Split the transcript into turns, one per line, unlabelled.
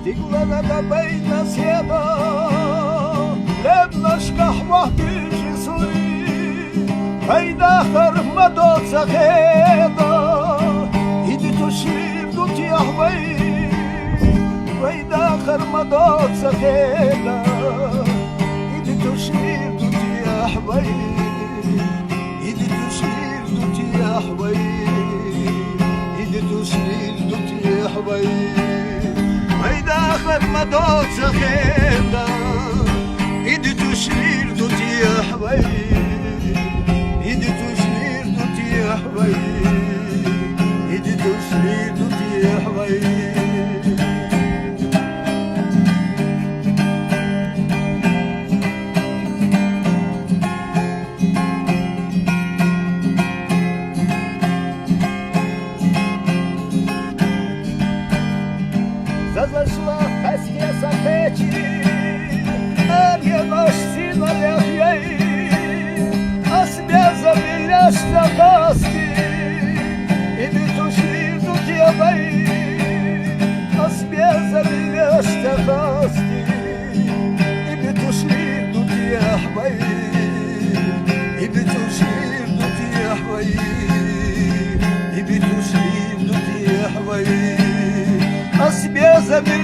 تقلنا بين سيدا لبناش قحوة بالجسوري بين آخر مدى تغيدا إيدي تشير دوت يا حبيب بين آخر مدى تغيدا إيدي تشير دوت يا حبيب إيدي تشير دوت يا حبيب إيدي تشير دوت يا حبيب بين آخر مدى تغيدا إيدي تشير دوت يا حبيب إيدي تشير دوت يا حبيب إيدي تشير دوت يا حبيب Зашла песня запечи, а не носи на лехей, а себе забелешься каски, и не туши тут я бои, а себе забелешься каски, и не туши тут я бои, и не туши тут я бои, и не туши тут я бои. А себе забери